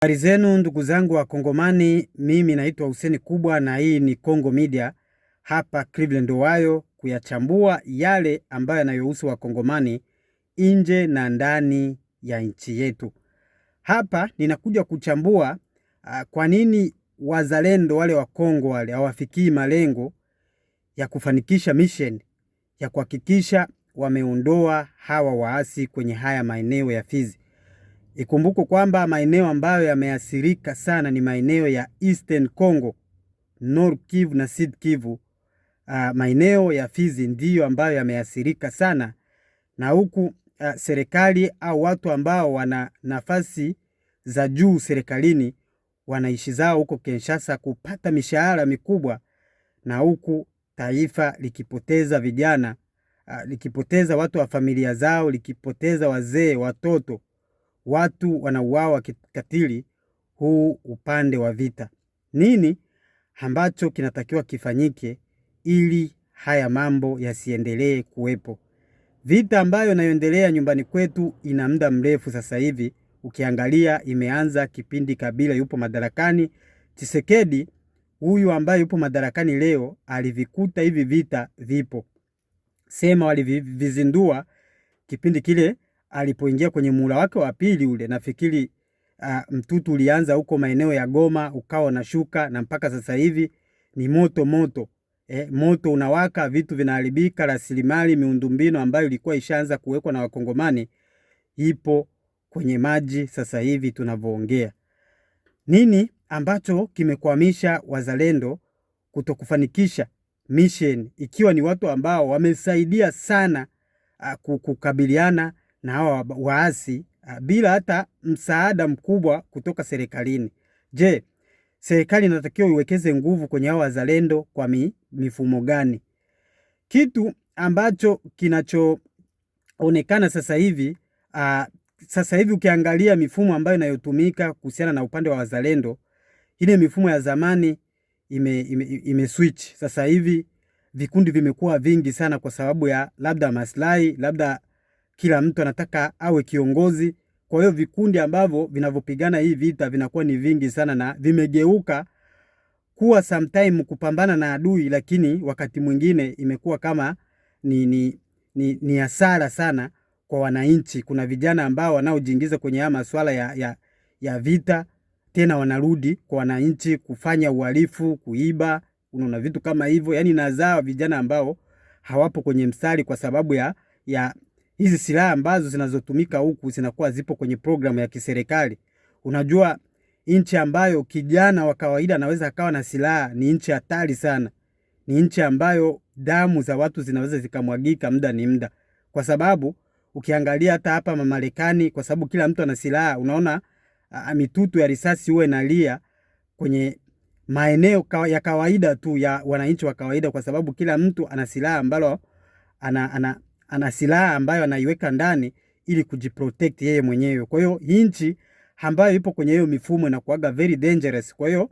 Habari zenu ndugu zangu wa Kongomani, mimi naitwa Hussein Kubwa na hii ni Kongo Media hapa Cleveland Ohio, kuyachambua yale ambayo yanayohusu wa Kongomani nje na ndani ya nchi yetu. Hapa ninakuja kuchambua kwa nini wazalendo wale wa Kongo wale hawafikii malengo ya kufanikisha mission ya kuhakikisha wameondoa hawa waasi kwenye haya maeneo ya Fizi. Ikumbuko kwamba maeneo ambayo yameathirika sana ni maeneo ya Eastern Congo, North Kivu na Sud Kivu. Maeneo ya Fizi ndiyo ambayo yameathirika sana, na huku serikali au watu ambao wana nafasi za juu serikalini wanaishi zao huko Kinshasa kupata mishahara mikubwa, na huku taifa likipoteza vijana, likipoteza watu wa familia zao, likipoteza wazee, watoto. Watu wanauawa kikatili huu upande wa vita. Nini ambacho kinatakiwa kifanyike ili haya mambo yasiendelee kuwepo? Vita ambayo inayoendelea nyumbani kwetu ina muda mrefu sasa hivi. Ukiangalia imeanza kipindi Kabila yupo madarakani. Tshisekedi huyu ambaye yupo madarakani leo alivikuta hivi vita vipo. Sema walivizindua kipindi kile alipoingia kwenye muhula wake wa pili ule. Nafikiri mtutu ulianza huko maeneo ya Goma ukawa na shuka, na mpaka sasa hivi ni moto. Moto unawaka, vitu vinaharibika, rasilimali miundombinu ambayo ilikuwa ishaanza kuwekwa na Wakongomani ipo kwenye maji sasa hivi tunavyoongea. Nini ambacho kimekwamisha wazalendo kutokufanikisha mission, ikiwa ni watu ambao wamesaidia sana kukabiliana na hawa waasi bila hata msaada mkubwa kutoka serikalini? Je, serikali inatakiwa iwekeze nguvu kwenye hawa wazalendo kwa mifumo gani? Kitu ambacho kinachoonekana sasa hivi, ukiangalia mifumo ambayo inayotumika kuhusiana na upande wa wazalendo, ile mifumo ya zamani ime switch. Sasa hivi vikundi vimekuwa vingi sana kwa sababu ya labda maslahi, labda kila mtu anataka awe kiongozi. Kwa hiyo vikundi ambavyo vinavyopigana hii vita vinakuwa ni vingi sana, na vimegeuka kuwa sometime kupambana na adui, lakini wakati mwingine imekuwa kama ni hasara sana kwa wananchi. Kuna vijana ambao wanaojiingiza kwenye haya masuala ya vita, tena wanarudi kwa wananchi kufanya uhalifu, kuiba, unaona vitu kama hivyo. Yani nazao vijana ambao hawapo kwenye mstari kwa sababu ya hizi silaha ambazo zinazotumika huku zinakuwa zipo kwenye programu ya kiserikali. Unajua nchi ambayo kijana wa kawaida anaweza akawa na silaha ni nchi hatari sana. Ni nchi ambayo damu za watu zinaweza zikamwagika muda ni muda. Kwa sababu ukiangalia hata hapa Marekani, kwa sababu kila mtu ana silaha, unaona mitutu ya risasi huwa inalia kwenye maeneo ya kawaida tu ya wananchi wa kawaida, kwa sababu kila mtu ana silaha ambalo ana silaha ambayo anaiweka ndani ili kujiprotect yeye mwenyewe. Kwa hiyo nchi ambayo ipo kwenye hiyo mifumo inakuwaga very dangerous. Kwa hiyo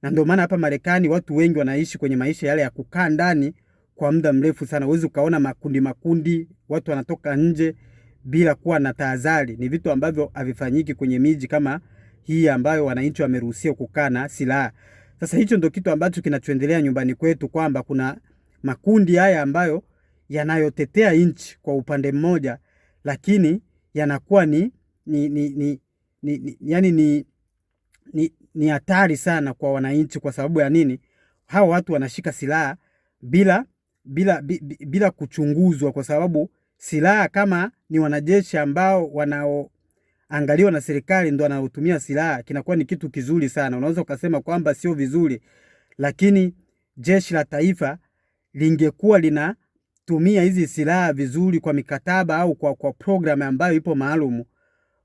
na ndio maana hapa Marekani watu wengi wanaishi kwenye maisha yale ya kukaa ndani kwa muda mrefu sana. Uwezi ukaona makundi, watu wanatoka nje bila kuwa na tahadhari. Ni vitu ambavyo havifanyiki kwenye miji kama hii ambayo wananchi wameruhusiwa kukaa na silaha. Sasa hicho ndio kitu ambacho kinachoendelea nyumbani kwetu, kwamba kuna makundi haya ambayo yanayotetea nchi kwa upande mmoja, lakini yanakuwa ni hatari sana kwa wananchi. Kwa sababu ya nini? Hao watu wanashika silaha bila kuchunguzwa, kwa sababu silaha kama ni wanajeshi ambao wanaoangaliwa na serikali ndio wanaotumia silaha, kinakuwa ni kitu kizuri sana. Unaweza ukasema kwamba sio vizuri, lakini jeshi la taifa lingekuwa linatumia hizi silaha vizuri kwa mikataba au kwa program ambayo ipo maalum,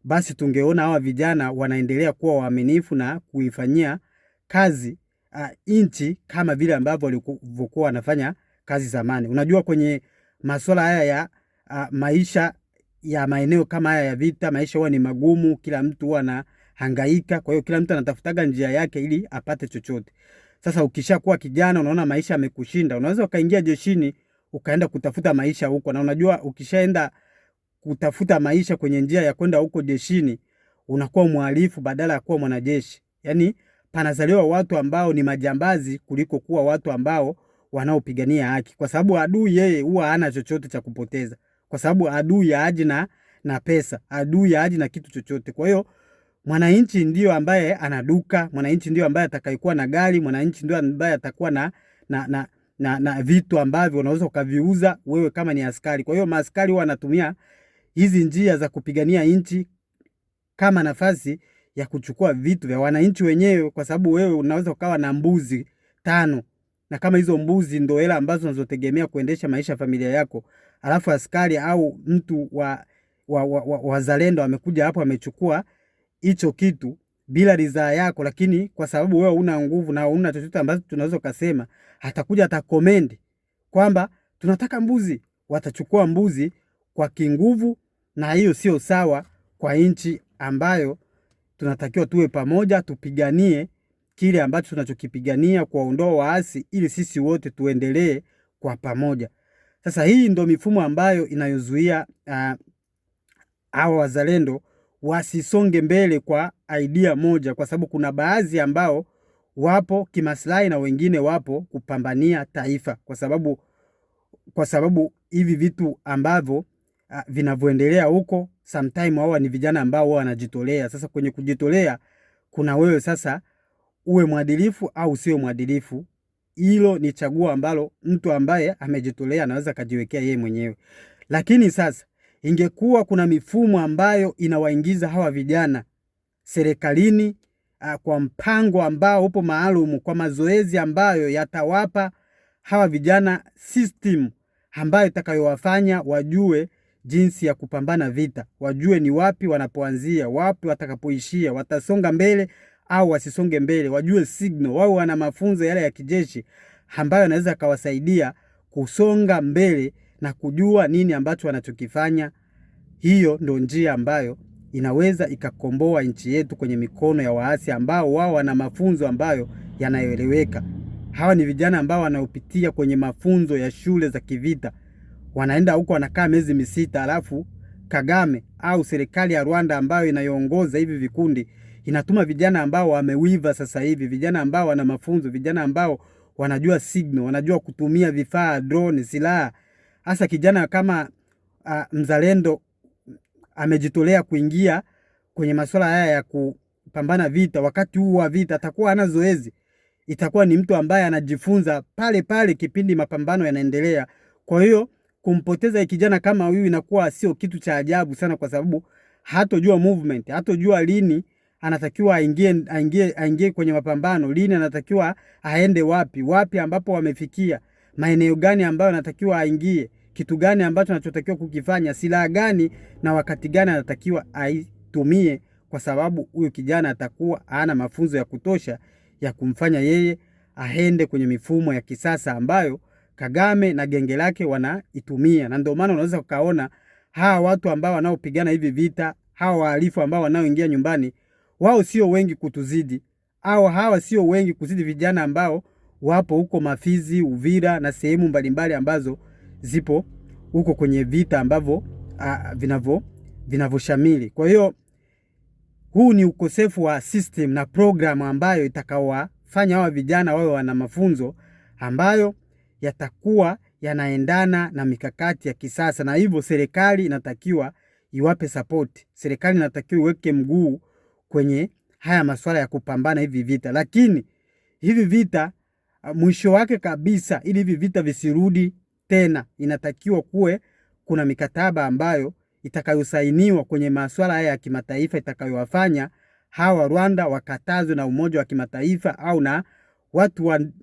basi tungeona hawa vijana wanaendelea kuwa waaminifu na kuifanyia kazi nchi kama vile ambavyo walivyokuwa wanafanya kazi zamani. Unajua kwenye masuala haya ya maisha ya maeneo kama haya ya vita, maisha huwa ni magumu, kila mtu huwa anahangaika. Kwa hiyo kila mtu anatafutaga njia yake ili apate chochote. Sasa ukishakuwa kijana unaona maisha yamekushinda, unaweza ukaingia jeshini ukaenda kutafuta maisha huko. Na unajua ukishaenda kutafuta maisha kwenye njia ya kwenda huko jeshini, unakuwa mhalifu badala ya kuwa mwanajeshi. Yaani panazaliwa watu ambao ni majambazi kuliko kuwa watu ambao wanaopigania haki, kwa sababu adui yeye huwa hana chochote cha kupoteza, kwa sababu adui haji na pesa, adui haji na kitu chochote. Kwa hiyo mwananchi ndio ambaye ana duka, mwananchi ndio ambaye atakayekuwa na gari, mwananchi ndio ambaye atakuwa na vitu ambavyo unaweza ukaviuza wewe kama ni askari. Kwa hiyo maaskari huwa wanatumia hizi njia za kupigania nchi kama nafasi ya kuchukua vitu vya wananchi wenyewe, kwa sababu wewe unaweza ukawa na mbuzi 5 na kama hizo mbuzi ndo hela ambazo unazotegemea kuendesha maisha ya familia yako, alafu askari au mtu wazalendo amekuja hapo amechukua hicho kitu bila ridhaa yako, lakini kwa sababu wewe una nguvu na una chochote ambacho tunaweza kusema, atakuja atakomendi kwamba tunataka mbuzi, watachukua mbuzi kwa kinguvu, na hiyo sio sawa kwa nchi ambayo tunatakiwa tuwe pamoja, tupiganie kile ambacho tunachokipigania, kuwaondoa waasi ili sisi wote tuendelee kwa pamoja. Sasa hii ndo mifumo ambayo inayozuia hawa wazalendo wasisonge mbele kwa idea moja, kwa sababu kuna baadhi ambao wapo kimaslahi na wengine wapo kupambania taifa, kwa sababu hivi vitu ambavyo vinavyoendelea huko sometime hawa ni vijana ambao wanajitolea. Sasa kwenye kujitolea kuna wewe sasa uwe mwadilifu au usiwe mwadilifu. Hilo ni chaguo ambalo mtu ambaye amejitolea anaweza kajiwekea yeye mwenyewe. Lakini sasa ingekuwa kuna mifumo ambayo inawaingiza hawa vijana serikalini kwa mpango ambao upo maalum, kwa mazoezi ambayo yatawapa hawa vijana system ambayo itakayowafanya wajue jinsi ya kupambana vita, wajue ni wapi wanapoanzia, wapi watakapoishia, watasonga mbele au wasisonge mbele, wajue signal, wao wana mafunzo yale ya kijeshi ambayo yanaweza kawasaidia kusonga mbele na kujua nini ambacho wanachokifanya. Hiyo ndo njia ambayo inaweza ikakomboa nchi yetu kwenye mikono ya waasi ambao wao wana mafunzo ambayo yanayoeleweka. Hawa ni vijana ambao wanaopitia kwenye mafunzo ya shule za kivita, wanaenda huko wanakaa miezi 6, alafu Kagame au serikali ya Rwanda ambayo inayoongoza hivi vikundi inatuma vijana ambao wamewiva sasa hivi, vijana ambao wana mafunzo, vijana ambao wanajua signal, wanajua kutumia vifaa, drone, silaha. Hasa kijana kama mzalendo amejitolea kuingia kwenye masuala haya ya kupambana vita, wakati huu wa vita atakuwa hana zoezi, itakuwa ni mtu ambaye anajifunza pale pale kipindi mapambano yanaendelea. Kwa hiyo kumpoteza kijana kama huyu inakuwa sio kitu cha ajabu sana, kwa sababu hatojua movement, hatojua lini anatakiwa aingie kwenye mapambano, lini anatakiwa aende wapi ambapo wamefikia, maeneo gani ambayo anatakiwa aingie, kitu gani ambacho anachotakiwa kukifanya, silaha gani na wakati gani anatakiwa aitumie, kwa sababu huyu kijana atakuwa hana mafunzo ya kutosha ya kumfanya yeye aende kwenye mifumo ya kisasa ambayo Kagame na genge lake wanaitumia. Na ndio maana unaweza ukaona hawa watu ambao wanaopigana hivi vita, hawa wahalifu ambao wanaoingia nyumbani, wao sio wengi kutuzidi, au hawa sio wengi kuzidi vijana ambao wapo huko Mafizi, Uvira na sehemu mbalimbali ambazo zipo huko kwenye vita ambavyo vinavoshamili. Kwa hiyo huu ni ukosefu wa system na program ambayo itakawafanya hawa vijana wawe wana mafunzo ambayo yatakuwa yanaendana na mikakati ya kisasa, na hivyo serikali inatakiwa iwape support. Serikali inatakiwa iweke mguu kwenye haya masuala ya kupambana hivi vita. Lakini hivi vita mwisho wake kabisa, ili hivi vita visirudi tena, inatakiwa kuwe kuna mikataba ambayo itakayosainiwa kwenye masuala haya ya kimataifa, itakayowafanya hawa Rwanda wakatazwe na Umoja wa Kimataifa au na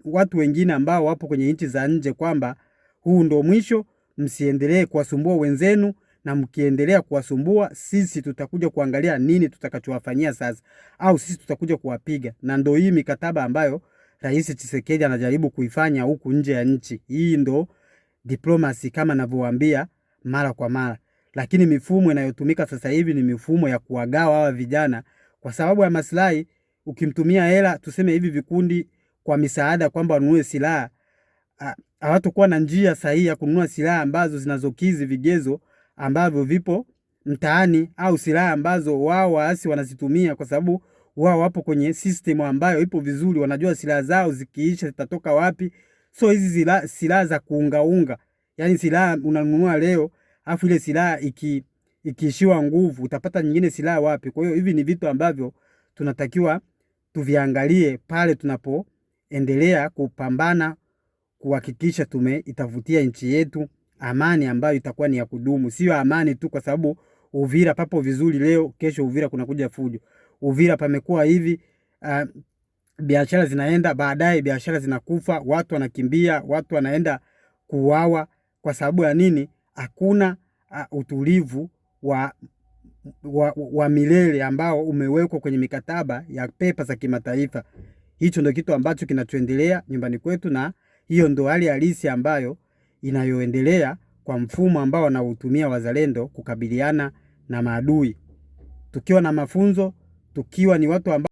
watu wengine ambao wapo kwenye nchi za nje, kwamba huu ndo mwisho, msiendelee kuwasumbua wenzenu, na mkiendelea kuwasumbua sisi tutakuja kuangalia nini tutakachowafanyia sasa, au sisi tutakuja kuwapiga. Na ndo hii mikataba ambayo Rais Tshisekedi anajaribu kuifanya huku nje ya nchi. Hii ndo diplomacy kama ninavyowaambia mara kwa mara. Lakini mifumo inayotumika sasa hivi ni mifumo ya kuwagawa hawa vijana kwa sababu ya maslahi. Ukimtumia hela, tuseme hivi vikundi kwa misaada kwamba wanunue silaha, hawatakuwa na njia sahihi ya kununua silaha ambazo zinazokizi vigezo ambavyo vipo mtaani au silaha ambazo wao waasi wanazitumia, kwa sababu wao wapo kwenye system ambayo ipo vizuri, wanajua silaha zao zikiisha zitatoka wapi. So hizi silaha za kuungaunga, yani silaha unanunua leo afu ile silaha ikiishiwa nguvu utapata nyingine silaha wapi? Kwa hiyo hivi ni vitu ambavyo tunatakiwa tuviangalie pale tunapoendelea kupambana kuhakikisha tumeitafutia nchi yetu amani ambayo itakuwa ni ya kudumu. Sio amani tu kwa sababu Uvira papo vizuri leo, kesho Uvira kunakuja fujo. Uvira pamekuwa hivi, biashara zinaenda, baadaye biashara zinakufa, watu wanakimbia, watu wanaenda kuuawa. Kwa sababu ya nini? Hakuna utulivu wa milele ambao umewekwa kwenye mikataba ya pepa za kimataifa. Hicho ndio kitu ambacho kinachoendelea nyumbani kwetu, na hiyo ndio hali halisi ambayo inayoendelea kwa mfumo ambao wanautumia wazalendo kukabiliana na maadui. Tukiwa na mafunzo, tukiwa ni watu ambao